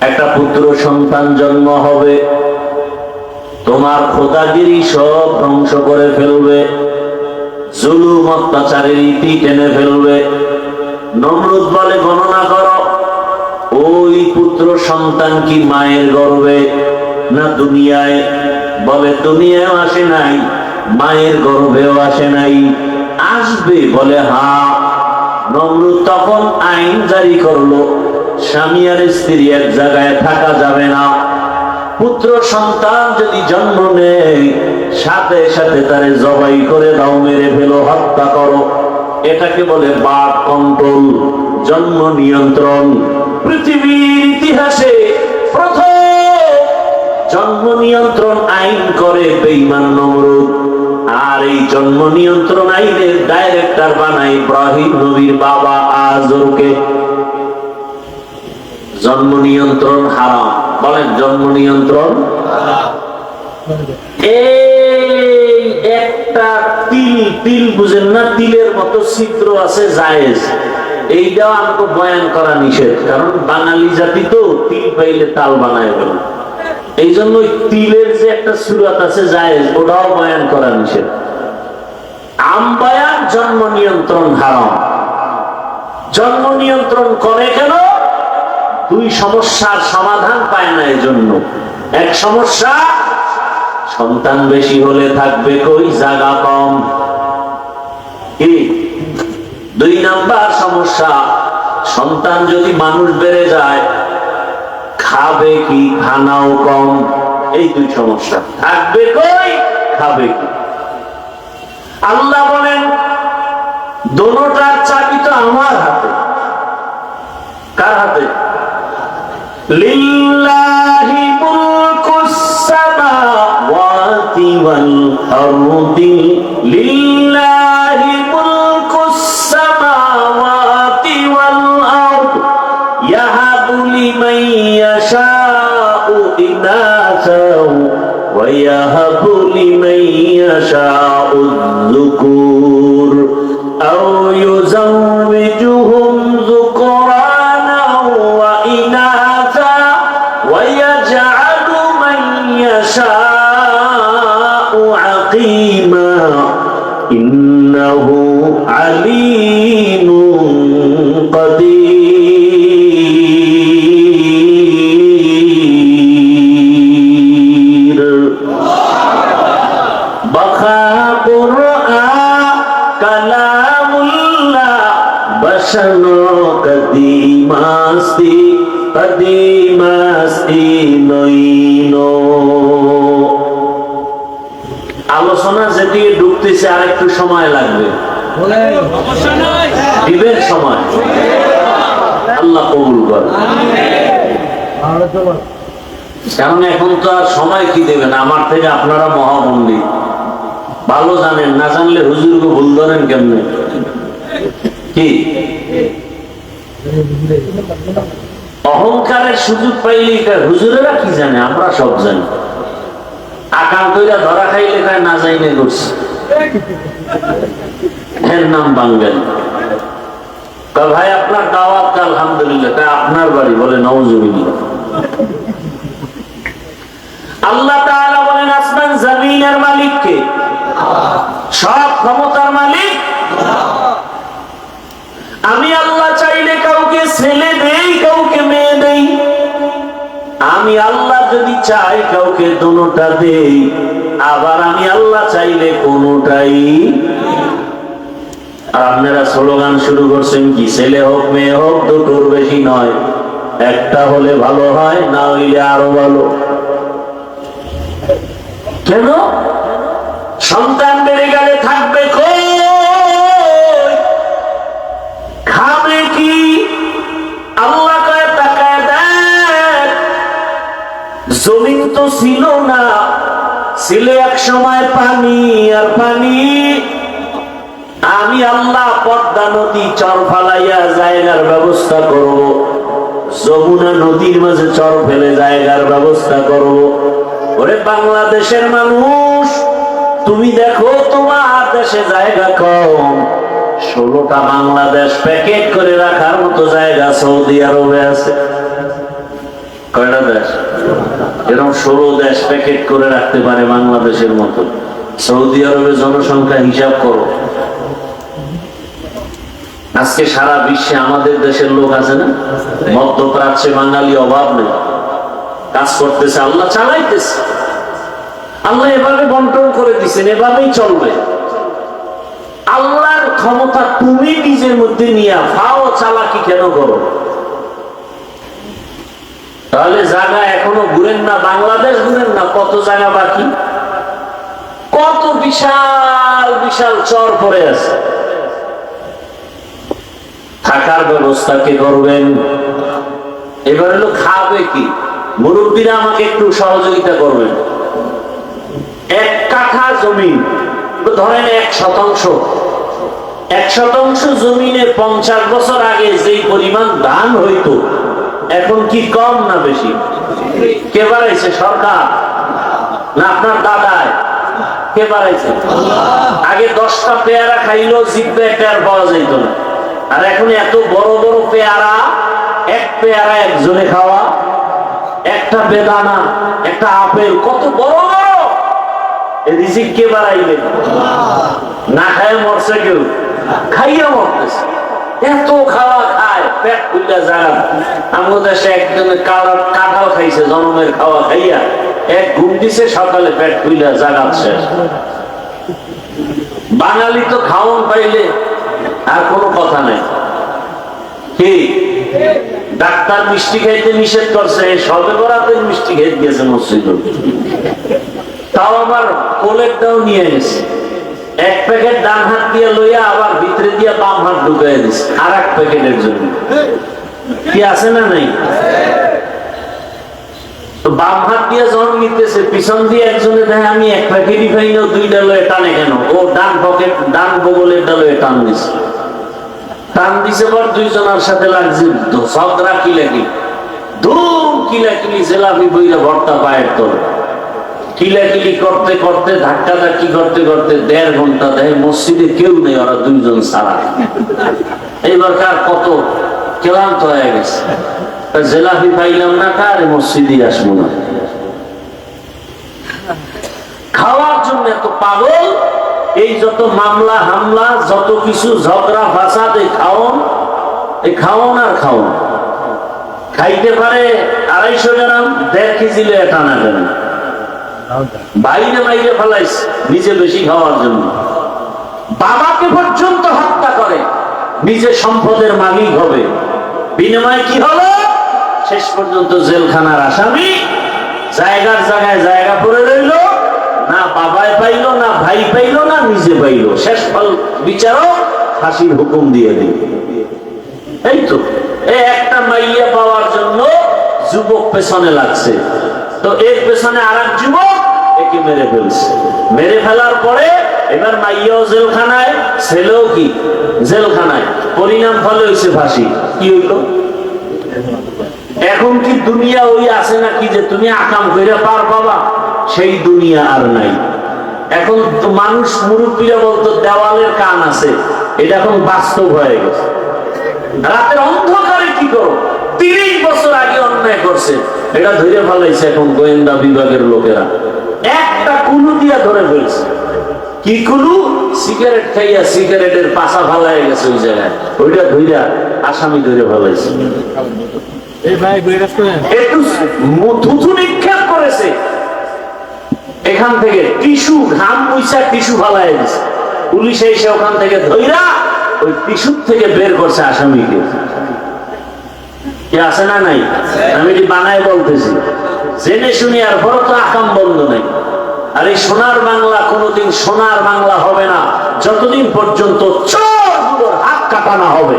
একটা পুত্র সন্তান জন্ম হবে, তোমার খোদাগিরি সব ধ্বংস করে ফেলবে, জুলুম অত্যাচারের ইতি টেনে ফেলবে। নমরুদ বলে, গণনা করো, ওই পুত্র সন্তান কি মায়ের গর্ভে না দুনিয়ায়? বলে দুনিয়ায় আসে নাই, মায়ের গর্ভেও আসে নাই, আসবে। বলে হ্যাঁ। নমরুদ তখন আইন জারি করলো, স্বামী আর স্ত্রী এক জায়গায় থাকা যাবে না। পুত্র সন্তান যদি জন্ম নেয়, সাথে সাথে তারে জবাই করে দাও, মেরে ফেলো, হত্যা করো। এটাকে বলে বার্থ কন্ট্রোল, জন্ম নিয়ন্ত্রণ। পৃথিবীর ইতিহাসে প্রথম জন্ম নিয়ন্ত্রণ আইন করে বেঈমান নমরুদ। আর এই জন্ম নিয়ন্ত্রণ আইনের ডাইরেক্টর বানায় ইব্রাহিম নবীর বাবা আজরকে। জন্ম নিয়ন্ত্রণ হারাম, বলেন জন্ম নিয়ন্ত্রণ। এই একটা তিল বুঝেন না, তিলের মতো ছিদ্র আছে জায়েজ, এইটাও আমাকে বয়ান করা নিষেধ। কারণ বাঙালি জাতি তো তিল পাইলে তাল বানায় গেল, এই জন্য তিলের যে একটা সুরাত আছে জায়েজ, ওটাও বয়ান করা নিষেধ। আমবায়ান জন্ম নিয়ন্ত্রণ হারাম। জন্ম নিয়ন্ত্রণ করে কেন? দুই সমস্যার সমাধান পায় না। এই জন্য এক সমস্যা, সন্তান বেশি হলে থাকবে কই, জায়গা কম। কি? দুই নাম্বার সমস্যা, সন্তান যদি মানুষ বেড়ে যায়, খাবে কি, খানাও কম। এই দুই সমস্যা, থাকবে কই, খাবে কি। আল্লাহ বলেন দোনোটার চাবি তো আমার হাতে। কার হাতে? লিল্লাহি মুলকুস সামাওয়াতি ওয়াল আরদি, লিল্লাহি মুলকুস সামাওয়াতি ওয়াল আরদি, ইয়াহাবু লিমান ইয়াশাউ ইনাসাও ওয়া ইয়াহাবু লিমান ইয়াশাউ যুকুর আও ইউযাওবিজুহুম যুকরানা ওয়া ইনাসা ওয়া ইয়াজআলু মান ইয়াশাউ আকিমা ইন্নাহু আলীমুন কাদির। বাখা কুরআন কালামুল্লাহ বশনো কদিমাস্তি কদিমাস্তি নইনো। আলোচনা যেদিকে ঢুকতেছে আর একটু সময় লাগবে, দিবেন সময়, আল্লাহ কবুল করে। কারণ এখন তো আর সময় কি দেবেন, আমার থেকে আপনারা মহামন্দির ভালো জানেন, না জানলে হুজুরকে ভুল ধরেন কেমনে। কি অহংকারের সুযোগ পাইলে হুজুরেরা কি জানে, আমরা সব জানি। আকাল কইরা ধরা খাইলে খায় না যাইনে করছে, এর নাম বাঙালি। ভাই আপনার দাওয়াত, আলহামদুলিল্লাহ। আপনার বাড়ি? বলে নাউজুবিল্লাহ। আল্লাহ তাআলা বলেন আসমান জমিনের মালিক কে? সব ক্ষমতার মালিক। আমি আল্লাহ চাইলে কাউকে ছেলে দেই, কাউকে মেয়ে দেই। আমি আল্লাহ যদি চাই কাউকে দুটোটা দেই, আবার আমি আল্লাহ চাইলে কোনোটাই। আর আপনারা স্লোগান শুরু করছেন কি, ছেলে হোক মেয়ে হোক, দুটোর বেশি নয়, একটা হলে ভালো হয়, না হইলে আরো ভালো। কেন? সন্তান বেড়ে গেলে থাকবে কই, খাবে কি? আল্লাহ কয় তাকায় দেখ, জমিন তো ছিল না, ছিল এক সময় পানি আর পানি। আমি আল্লাহ পদ্মা নদী চর ফালাইয়া জায়গার ব্যবস্থা করব, যমুনা নদীর মাঝে চর ফেলে জায়গার ব্যবস্থা করব। ওরে বাংলাদেশের মানুষ, তুমি দেখো তোমার দেশে জায়গা কম, 16টা বাংলাদেশ প্যাকেট করে রাখার মতো জায়গা সৌদি আরবে আছে। কয়টা দেশ? এরকম 16 দেশ প্যাকেট করে রাখতে পারে বাংলাদেশের মতো। সৌদি আরবের জনসংখ্যা হিসাব করো। আজকে সারা বিশ্বে আমাদের দেশের লোক আছে না, মধ্যপ্রাচ্যে বাঙালি অভাব নেই, কাজ করতেছে, আল্লাহ চালাইতেছে। আল্লাহ এভাবে বন্টন করে দিচ্ছেন, এভাবেই চলবে। আল্লাহর ক্ষমতা তুমি নিজের মধ্যে নিয়ে ফাও চালাকি কেন করো? তাহলে জায়গা এখনো ঘুরেন না, বাংলাদেশ ঘুরেন না, কত জায়গা বাকি, কত বিশাল বিশাল চর পড়ে আছে। থাকার ব্যবস্থা কে করবেন? এবার হলো খাবে কি? মুরব্বীরা আমাকে একটু সহযোগিতা করবেন। 1 কাঠা জমি ধরেন 1% জমিনে 50 বছর আগে যেই পরিমাণ ধান হইতো, এখন কি কম না বেশি? কে বাড়াইছে? সরকার না আপনার দাদায়? কে বাড়াইছে? আগে 10টা পেয়ারা খাইলেও জিভে একটা আর পাওয়া যাইত না, আর এখন এত বড় বড় পেয়ারা, 1 পেয়ারা একজনে খাওয়া, একটা বেদানা, একটা আপেল, কত বড় বড়। রিজিক কে বাড়াইলেন? না খায় মরছে কেউ, খাইয়া মরতেছে। এত খাওয়া খায়, পেট খুলে জায়গা। আমাদের দেশে একজনে কাঁঠাল খাইছে, জন্মের খাওয়া খাইয়া 1 ঘুম দিছে, সকালে পেট খুলে জায়গা শেষ। বাঙালি তো খাওয়ান পাইলে আর কোনো কথা নাই। কি ডাক্তার মিষ্টি খাইতে নিষেধ করছে, সবে বরাতে মিষ্টি খাইতে গেছে মসজিদ, তাও আবার কোলেরটাও নিয়ে গেছে। 1 প্যাকেট ডান হাত দিয়ে লইয়া আবার ভিতরে দিয়ে বাম হাত ঢুকাই দিছে আর 1 প্যাকেটের জন্য। কি আছে না নাই? তো বাম হাত দিয়ে যখন নিতেছে, পিছন দিয়ে একজনে দেখে আমি 1 প্যাকেটই পাই না, 2টা লয়ে টানে কেন? ও ডান পকেট, ডান বগলের লয়ে টান দিছে। টান দিছে পর 2 জনের সাথে লাগছে ঝগড়া, কিলাকি ধুম কিলাকিলি, জেলাপি বইরা ভর্তা পায়ের তলে। কিলাকিলি করতে করতে, ধাক্কা ধাক্কি করতে করতে 1.5 ঘন্টা দেয়, মসজিদে কেউ নেই, ওরা 2 জন ছাড়া। এইবার কার কত ক্লান্ত হয়ে গেছে, জেলাপি পাইলাম না, কার মসজিদে আসবো না। খাওয়ার জন্য এত পাগল। এই যত মামলা হামলা, যত কিছু ঝগড়া ফাসাদ, এই খাওন আর খাওন। খাইতে পারে 250 গ্রাম, 1.5 কেজি লয়ে টানা দেন, বাইরে বাইরে ফেলাইছে নিজে বেশি খাওয়ার জন্য। বাবাকে পর্যন্ত হত্যা করে, নিজে সম্পদের মালিক হবে। বিনিময়ে কি হলো? শেষ পর্যন্ত জেলখানার আসামি, জায়গার জায়গায় জায়গা পড়ে রইল, না বাবাই পাইলো, না ভাই পাইলো, না নিজে পাইলো। শেষ ফল বিচারক ফাঁসির হুকুম দিয়ে দিল। এই তো এই একটা মাইয়া পাওয়ার জন্য যুবক পেছনে লাগছে, তো এর পেছনে আরেক যুবক একে মেরে ফেলছে। মেরে ফেলার পরে এবার মাইয়াও জেলখানায়, ছেলেও কি জেলখানায়। পরিণাম ফলে হয়েছে ফাঁসি। কি হইল? এখন কি দুনিয়া ওই আছে নাকি যে তুমি আকাম কইরা পার পাবা? সেই দুনিয়া আর নাই। এখন তো মানুষ, মুরব্বীরা বলতো দেওয়ালের কান আছে, এটা এখন বাস্তব হয়ে গেছে। রাতের অন্ধকারে কি করো? 30 বছর আগে অন্যায় করছে, এটা ধরে ফেলাইছে এখন গোয়েন্দা বিভাগের লোকেরা, একটা কুলু দিয়া ধরে ফেলছে। কি কুলু? সিগারেট খাইয়া সিগারেটের পাশা ফালাই গেছে ওই জায়গায়, ওইটা ধইরা আসামি ধরে ফেলাইছে। একটু থুথু নিক্ষেপ করেছে, এখান থেকে টিস্যু, ঘাম মুইছা টিস্যু ফালাই দিছে। পুলিশ এসে ওখান থেকে ধইরা ওই টিস্যু থেকে বের করছে আসামিকে। কি আছে না নাই? আমি এটি বানায় বলতেছি, জেনে শুনি। আর বড় তো আকাম বন্ধ নাই। আর এই সোনার বাংলা কোনোদিন সোনার বাংলা হবে না যতদিন পর্যন্ত চোরগুলোর হাত কাটা না হবে।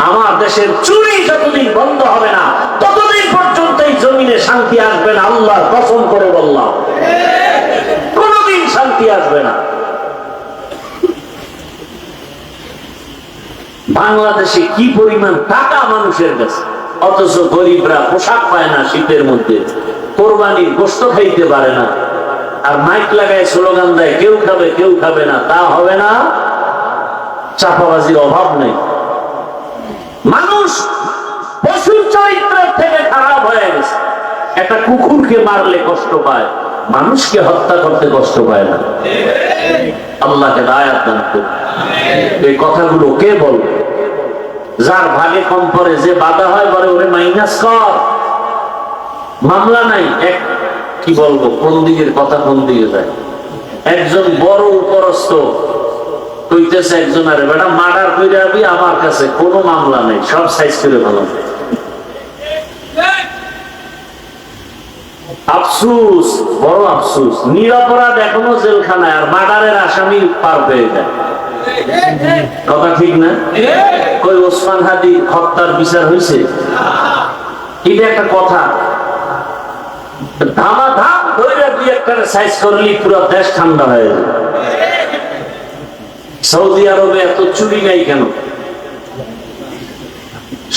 আমার দেশের চুরি যতদিন বন্ধ হবে না ততদিন পর্যন্ত এই জমিনে শান্তি আসবে না। আল্লাহর কসম করে বললাম, কোনোদিন শান্তি আসবে না। বাংলাদেশে কি পরিমাণ টাকা মানুষের কাছে, অথচ গরিবরা পোশাক পায় না শীতের মধ্যে, কোরবানির গোশত খাইতে পারে না, আর মাইক লাগায় স্লোগান দেয় কেউ খাবে কেউ খাবে না। তা হবে না, চাপাবাজির অভাব নেই। মানুষ পশুর হয়ে গেছে। একটা কুকুরকে মারলে কষ্ট পায়, মানুষকে হত্যা করতে কষ্ট পায় না। আল্লাহকে দায়াত দান করুন। এই কথাগুলো কে বলবে? যার ভাগে কম পড়ে, যে বাধা হয় বলে ওরে মাইনাস কর, মামলা নাই। এক কি বলবো, কোন দিকের কথা কোন দিকে যায়। একজন বড় উপরস্থ কইতেছে একজন, আরে বেটা মার্ডার করে আবি, আমার কাছে কোনো মামলা নেই, সব সাইজ করে ভালো। আফসুস, বড় আফসুস, নিরপরাধ এখনো জেলখানায়, আর মার্ডারের আসামি পার পেয়ে যায়। কথা ঠিক না? কই ওসমান হাদি হত্যার বিচার হয়েছে? এটা একটা কথা। ধামাধাম ধরে দুই একটা সাইজ করলি পুরো দেশ ঠান্ডা হয়ে যায়। সৌদি আরবে এত চুরি নাই কেন?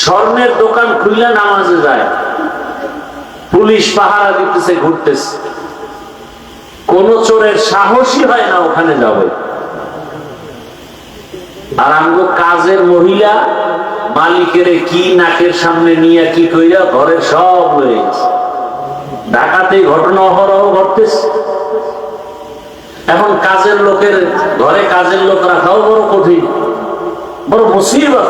স্বর্ণের দোকান খুললে নামাজে যায়, পুলিশ পাহারা দিতেছে, ঘুরতেছে, কোন চোরের সাহসী হয় না ওখানে যাবে। আর আমগো কাজের মহিলা মালিকের কি নাকের সামনে নিয়ে কি কইরা ঘরের সব হয়ে গেছে। ঢাকাতে ঘটনা অহরহ ঘটতেছে। এখন কাজের লোকের ঘরে কাজের লোক রাখাও বড় কঠিন, বড় মুসিবত।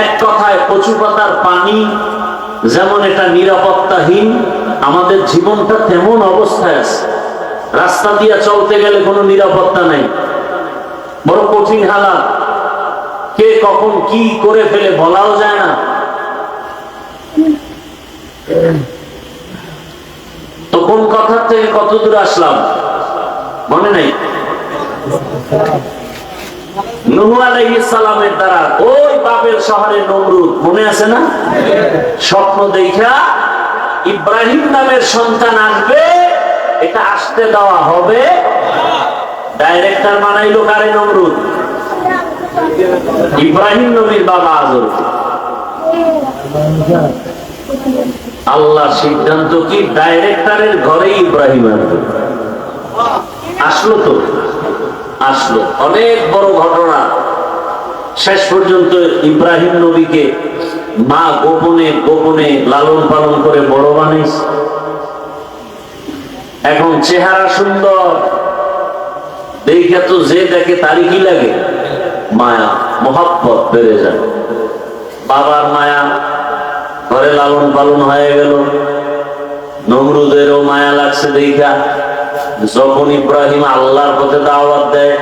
এক কথায় কচু পাতার পানি যেমন এটা নিরাপত্তাহীন, আমাদের জীবনটা তেমন অবস্থায় আছে। রাস্তা দিয়ে চলতে গেলে কোনো নিরাপত্তা নেই, বড় কঠিন হালাত। কে কখন কি করে ফেলে বলাও যায় না। তো কোন কথা থেকে কত দূর আসলাম মনে নাই? নূহ আলাইহিস সালামের দ্বারা ওই বাবেল শহরে নমরুদ, মনে আছে না? স্বপ্ন দেখা ইব্রাহিম নামের সন্তান আসবে, এটা আসতে দেওয়া হবে। ডাইরেক্টর বানাইলো কারে? নমরুদ, ইব্রাহিম নবীর বাবা আজর। আল্লাহ সিদ্ধান্ত কি ডাইরেক্টরের ঘরে ইব্রাহিম আসবে। আসলো তো আসলো, অনেক বড় ঘটনা। শেষ পর্যন্ত ইব্রাহিম নবীকে মা গোপনে গোপনে লালন পালন করে বড় বানাইছে। এখন চেহারা সুন্দর, দেখে তো যে দেখে তারই কি লাগে? মায়া, মোহাব্বত বেড়ে যায়। বাবার মায়া, ঘরে লালন পালন হয়ে গেল। নমরুদেরও মায়া লাগছে দেখা। যখন ইব্রাহিম আল্লাহর পথে দাওয়াত দেয়,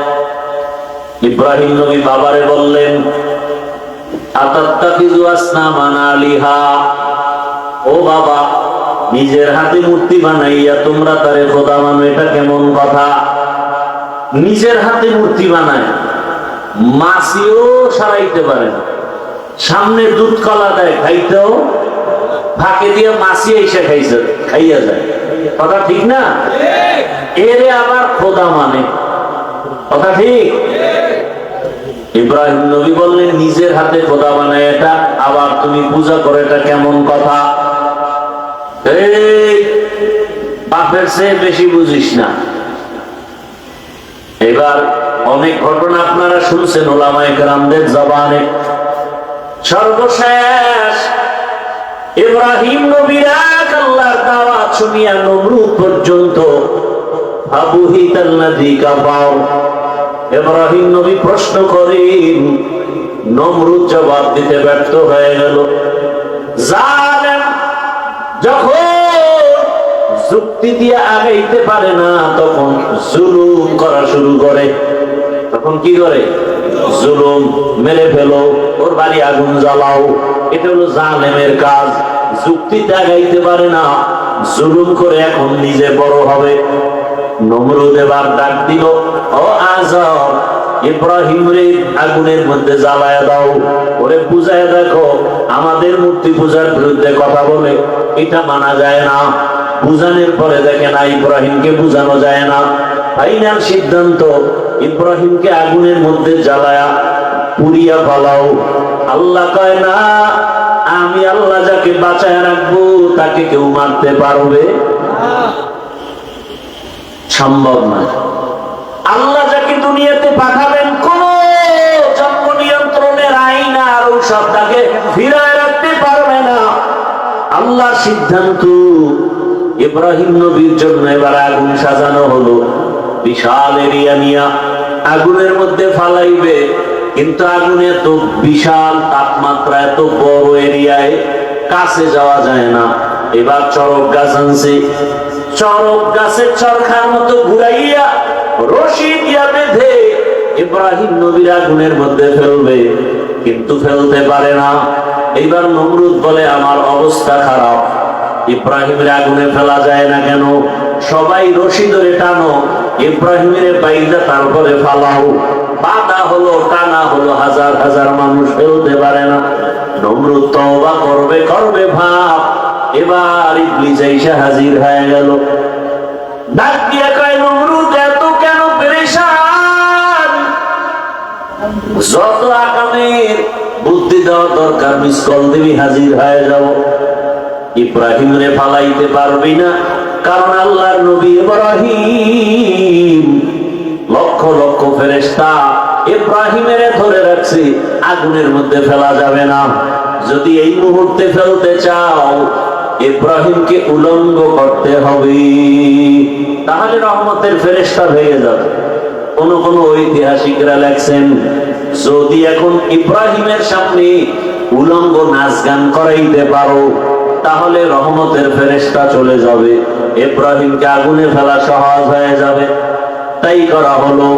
ইব্রাহিম নবী বাবারে বললেন, আতাত্তাখিযু আসনামান আলিহা, ও বাবা, নিজের হাতে মূর্তি বানাইয়া তোমরা তারে খোদা মানো, এটা কেমন কথা? নিজের হাতে মূর্তি বানায়, মাছিও সারাইতে পারে না। সামনে দুধ কলা দেয়, খাইতেও ফাঁকে দিয়ে মাছি এসে খাইয়া যায়। কথা ঠিক না? এরে আবার খোদা মানে, কথা ঠিক? ইব্রাহিম নবী বললেন, নিজের হাতে খোদা বানায় এটা, আবার তুমি পূজা করো, এটা কেমন কথা? এই বাপের চেয়ে বেশি বুঝিস না। এবার অনেক ঘটনা আপনারা শুনছেন ওলামায়ে কেরামদের জবানে। সর্বশেষ ইব্রাহিম নবীর আল্লাহর দাওয়াত শুনিয়া নমরুদ পর্যন্ত আবুহিতাল্লাযী কাফার। ইব্রাহিম নবী প্রশ্ন করেন, নমরুদ জবাব দিতে ব্যর্থ হয়ে গেল। জালেম যখন যুক্তি দিয়ে আগাইতে পারে না, তখন জুলুম করা শুরু করে। তখন কি করে? জুলুম, মেরে ফেলো, ওর বাড়ি আগুন জ্বালাও, এটা হলো জালেমের কাজ। যুক্তিতে আগাইতে পারে না, জুলুম করে এখন নিজে বড় হবে। নমরুদ এবার ডাক দিল, ও আজর, ইব্রাহিম রে আগুনের মধ্যে জ্বালায় দাও, ওরে বুঝায় দেখো, আমাদের মূর্তি পূজার বিরুদ্ধে কথা বলে, এটা মানা যায় না। বুঝানোর পরে দেখে না ইব্রাহিমকে বুঝানো যায় না। ফাইনাল সিদ্ধান্ত, ইব্রাহিমকে আগুনের মধ্যে জ্বালায়া পুড়িয়া পালাও। আল্লাহ কয় না, আমি আল্লাহ যাকে বাঁচায় রাখবো তাকে কেউ মারতে পারবে? সম্ভব না। আল্লাহ যাকে দুনিয়াতে পাঠাবেন, কোন জন্ম নিয়ন্ত্রণের আইন আর ঔষধ তাকে ফিরায় রাখতে পারবে না। আল্লাহর সিদ্ধান্ত, ইব্রাহিম নবীর জন্য এবার আগুন সাজানো হলো। বিশাল এরিয়া নিয়ে আগুনের মধ্যে ফালাইবে, কিন্তু আগুন এত বিশাল, তাপমাত্রা এত বড় এরিয়ায় কাছে যাওয়া যায় না। এবার চরক গাছ আনছে, চরক গাছের চরখার মতো ঘুরাইয়া রশি দিয়া বেঁধে ইব্রাহিম নবীর আগুনের মধ্যে ফেলবে, কিন্তু ফেলতে পারে না। এইবার নমরুদ বলে আমার অবস্থা খারাপ, ইব্রাহিমের আগুনে ফেলা যায় না কেন? সবাই রশি ধরে টানো, ইব্রাহিমের বাইদা তারপরে ফালাও। বাধা হলো, টানা হলো, হাজার হাজার মানুষ ফেলতে পারে না। নমরুদ তওবা করবে করবে ভাব, এবার ইবলিস এসে হাজির হয়ে গেল। ডাক দিয়ে কয়, নমরুদ এত কেন পেরেশান? যত আকামের বুদ্ধি দেওয়া দরকার মিস কল দিবি, হাজির হয়ে যাব। ইব্রাহিমরে ফালাইতে পারবি না, কারণ আল্লাহর নবী ইব্রাহিম লক্ষ লক্ষ ফেরেশতা ইব্রাহিমের ধরে রাখছে, আগুনের মধ্যে ফেলা যাবে না। যদি এই মুহূর্তে ফেলতে চাও, ইব্রাহিমকে উলঙ্গ করতে হবে, তাহলে রহমতের ফেরেশতা ভেঙে যাবে। কোন কোন ঐতিহাসিকরা লেখছেন, যদি এখন ইব্রাহিমের সামনে উলঙ্গ নাচ গান করাইতে পারো, তাহলে রহমতের ফেরেশতা চলে যাবে, ইব্রাহিমকে আগুনে ফেলা সহজ হয়ে যাবে। তাই করা হলো।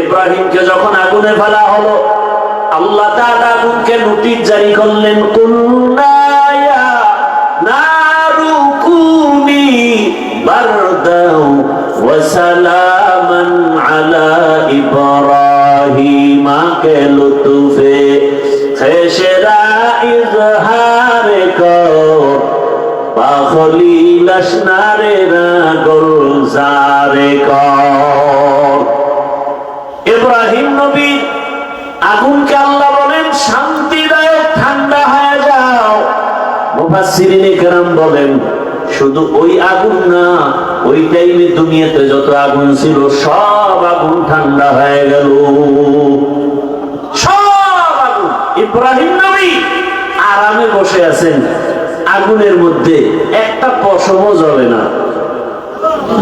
ইব্রাহিমকে যখন আগুনে ফেলা হলো, আল্লাহ তাআলা আগুনকে নোটিশ জারি করলেন, কুল্লা ইয়া নারু কুনি বারদাও ওয়া সালামান আলা ইব্রাহিম, কে লুতুফে খেশরা ইজহার কর পাখলিল আসনারে না গুলজারে কর। ইব্রাহিম নবী আগুনকে আল্লাহ বলেন শান্তিদায়ক, ঠান্ডা হয়ে যাও। মুফাসসিরিনে কেরাম বলেন শুধু ওই আগুন না, ওই টাইমে দুনিয়াতে যত আগুন ছিল সব আগুন ঠান্ডা হয়ে গেল, সব আগুন। ইব্রাহিম নবী আরামে বসে আছেন, আগুনের মধ্যে একটা পশমও জ্বলে না।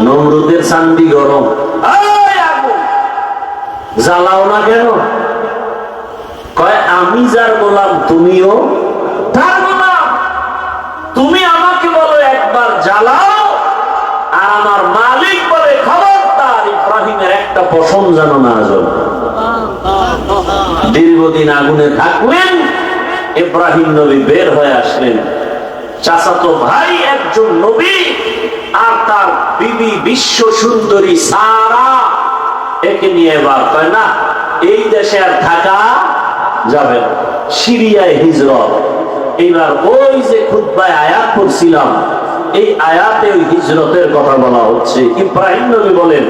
নমরুদের চান্দি গরম, আগুন জ্বালাও না কেন? কয় আমি যার গোলাম তুমিও তার গোলাম, তুমি আমাকে বলো একবার জ্বালাও, আর আমার মালিক বলে খবরদার ইব্রাহিমের একটা পশম যেন না জ্বলে। দীর্ঘদিন আগুনে থাকলেন, ইব্রাহিম নবী বের হয়ে আসলেন। চাচাতো ভাই একজন নবী আর তার বিবি বিশ্ব সুন্দরী সারা, একে নিয়ে এবার কয় না, এই দেশে আর থাকা যাবে না, সিরিয়ায় হিজরত। এইবার ওই যে খুতবায় আয়াত পড়ছিলাম, এই আয়াতে ওই হিজরতের কথা বলা হচ্ছে। ইব্রাহিম নবী বলেন,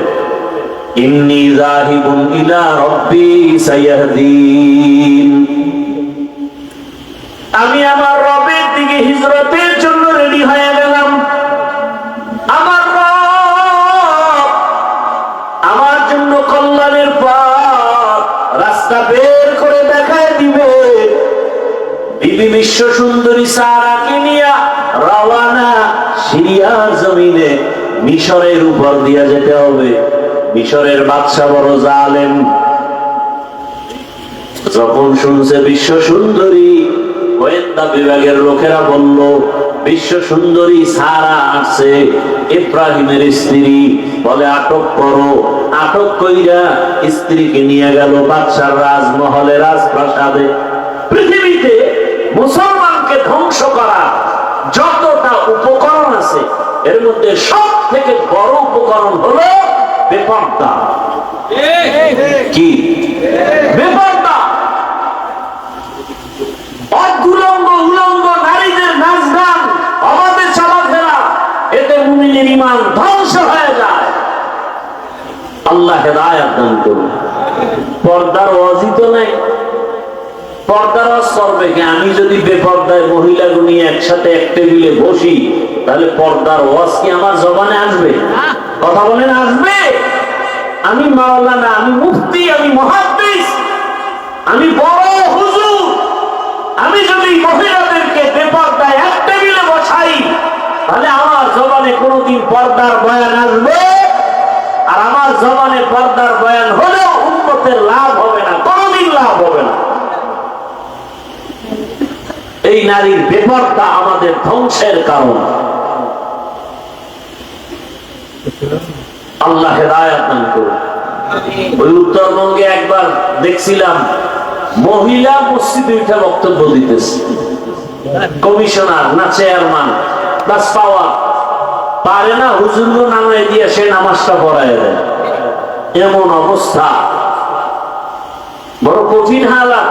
ইন্নী যাহিবুন ইলা রাব্বি সায়াহদিন, আমি আমার রবের দিকে হিজরতের জন্য রেডি হয়ে গেলাম। আমার রব আমার জন্য কল্যাণের পথ, রাস্তা বের করে দেখায় দিবে। বিবি বিশ্ব সুন্দরী সারাকে নিয়ে রওয়ানা সিরিয়ার জমিনে, মিশরের উপর দিয়ে যেতে হবে। মিশরের বাদশা বড় জালেম। যখন শুনছে বিশ্ব সুন্দরী, গোয়েন্দা বিভাগের লোকেরা বলল বিশ্ব সুন্দরী সারা আসছে, ইব্রাহিমের স্ত্রী, বলে আটক করো। আটক কইরা স্ত্রীকে নিয়ে গেল বাদশার রাজমহলে, রাজপ্রাসাদে। পৃথিবীতে মুসলমানকে ধ্বংস করা যতটা উপকরণ আছে, এর মধ্যে সব থেকে বড় উপকরণ হলো বেপরদা। কি বেপরদা? উলঙ্গ উলঙ্গ নারীদের নাচ গান, আমাদের চলাফেরা, এতে মুমিনের ঈমান ধ্বংস হয়ে যায়। আল্লাহ হেদায়েত দান করুন। পর্দার ওয়াজি তো নাই, পর্দার ওয়াজ করবে কি? আমি যদি বেপর্দায় মহিলাগুলো নিয়ে একসাথে এক টেবিলে বসি, তাহলে পর্দার ওয়াজ কি আমার জবানে আসবে? কথা বলেন, আসবে? আমি মাওলানা, আমি মুফতি, আমি মুহাদ্দিস, আমি বড় হুজুর, আমি যদি মহিলাদেরকে বেপর্দায় এক টেবিলে বসাই, পর্দার বয়ান আসবে, আর আমার জবানে পর্দার বয়ান হলেও উম্মতের লাভ হবে না, কোনদিন লাভ হবে না। এই নারীর বেপরদা আমাদের ধ্বংসের কারণ। আল্লাহ হেদায়েত দান করুন। ওই উত্তরবঙ্গে একবার দেখছিলাম মহিলা মসজিদে উঠে বক্তব্য দিতেছে, কমিশনার না চেয়ারম্যান প্লাস পাওয়ার পারে না, হুজুর নামায় দিয়ে সে নামাজটা পড়ায় দেয়। এমন অবস্থা, বড় কঠিন হালাত।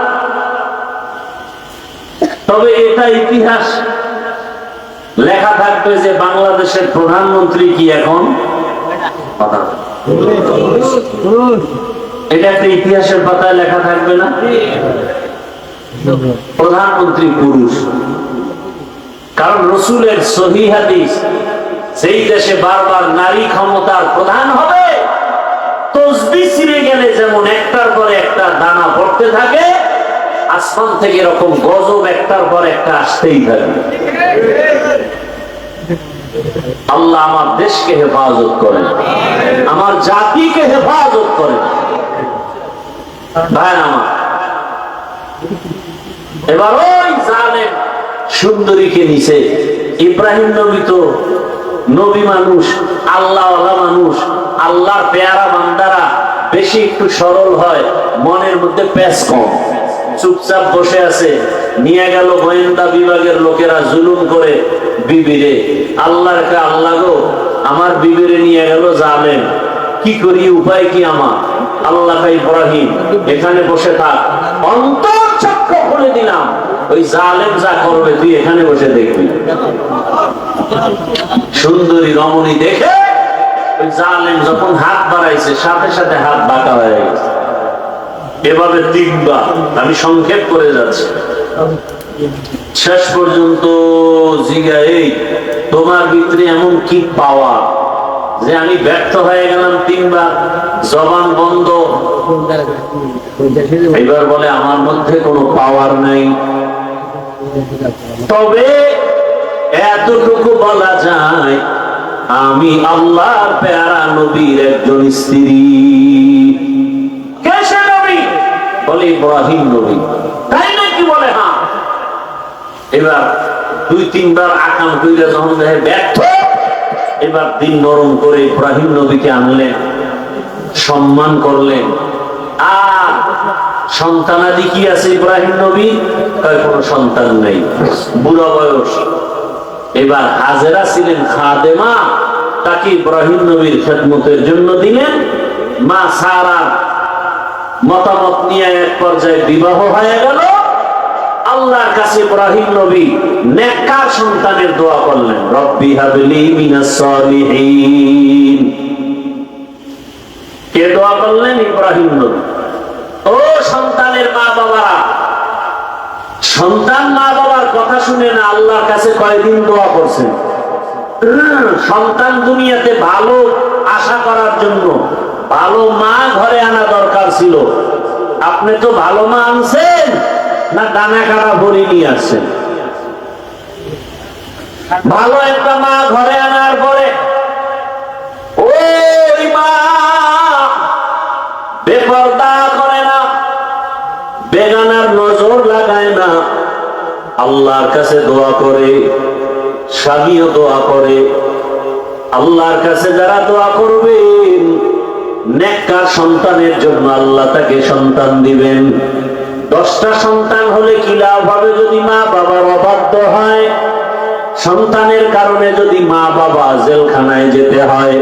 তবে এটা ইতিহাস লেখা থাকবে যে বাংলাদেশের প্রধানমন্ত্রী কি এখন, এটা একটা ইতিহাসের পাতায় লেখা থাকবে না? প্রধানমন্ত্রী পুরুষ, কারণ রসুলের সহিহ হাদিস, সেই দেশে বারবার নারী ক্ষমতার প্রধান হবে। তসবিহ ছিঁড়ে গেলে যেমন একটার পর একটা দানা পড়তে থাকে, আসমান থেকে এরকম গজব একটার পর একটা আসতেই থাকে। আল্লাহ আমার দেশকে হেফাজত করেন, আমার জাতিকে হেফাজত করেন। ভাই আমার, এবার ওই জালেম সুন্দরীকে নিছে। ইব্রাহিম নবী তো নবী মানুষ, আল্লাহওয়ালা মানুষ, আল্লাহর পেয়ারা বান্দারা বেশি একটু সরল হয়, মনের মধ্যে প্যাঁচ কম, চুপচাপ বসে আছে। নিয়ে গেল গোয়েন্দা বিভাগের লোকেরা জুলুম করে বিবিরে। আল্লাহর কা আল্লাহ গো, আমার বিবিরে নিয়ে গেল জালেম, কি করি, উপায় কি আমার? আল্লাহ ইব্রাহিম এখানে বসে থাক, অন্তর চক্ষু খুলে দিলাম, ওই জালেম যা করবে তুই এখানে বসে দেখবি। সুন্দরী রমণী দেখে ওই জালেম যখন হাত বাড়াইছে, সাথে সাথে হাত বাঁকা হয়ে গেছে। এভাবে তিনবার, আমি সংক্ষেপ করে যাচ্ছি। শেষ পর্যন্ত জিজ্ঞাসা, এই তোমার ভিতরে এমন কি পাওয়া যে আমি ব্যর্থ হয়ে গেলাম তিনবার, জবান বন্ধ। এবার বলে আমার মধ্যে কোনো পাওয়ার নাই, তবে এতটুকু বলা যায় আমি আল্লাহর পেয়ারা নবীর একজন স্ত্রী। কে সে নবী? বলে ইব্রাহিম নবী। তাই নাকি? বলে হ্যাঁ। এবার দুই তিনবার আকাম কইরা যখন দেখে ব্যর্থ, এবার দিন নরম করে ইব্রাহিম নবীকে আনলেন, সম্মান করলেন। আর সন্তানাদি কি আছে ইব্রাহিম নবী? কোনো সন্তান নেই, বুড়া বয়স। এবার হাজেরা ছিলেন খাদেমা, তাকে ইব্রাহিম নবীর খেদমতের জন্য দিলেন। মা সারা মতামত নিয়ে এক পর্যায়ে বিবাহ হয়ে গেল। আল্লাহর কাছে ইব্রাহিম নবী নেককার সন্তানের দোয়া করলেন, রব্বি হাবলি মিনাস সালিহিন। কে দোয়া করলেন? ইব্রাহিম নবী। ও সন্তানের মা বাবারা, সন্তান মা বাবার কথা শুনে না আল্লাহর কাছে কয়দিন দোয়া করছেন? সন্তান দুনিয়াতে ভালো আশা করার জন্য ভালো মা ঘরে আনা দরকার ছিল। আপনি তো ভালো মা আনছেন না দানা কাটা ভরি নিয়ে আসছেন? ভালো একটা মা ঘরে আনার পরে ওই মা বেপরদা করে না, বেগানার নজর লাগায় না, আল্লাহর কাছে দোয়া করে, স্বামীও দোয়া করে। আল্লাহর কাছে যারা দোয়া করবেন, নেককার সন্তানের জন্য আল্লাহ তাকে সন্তান দিবেন। 10টা সন্তান হলে কি লাভ হবে যদি মা বাবার অবাধ্য হয়? সন্তানের কারণে যদি মা বাবা জেলখানায় যেতে হয়,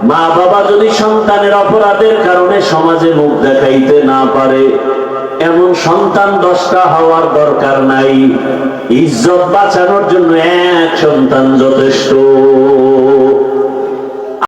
মা বাবা যদি সন্তানের অপরাধের কারণে সমাজে মুখ দেখাইতে না পারে, এমন সন্তান 10টা হওয়ার দরকার নাই। ইজ্জত বাঁচানোর জন্য এক সন্তান যথেষ্ট।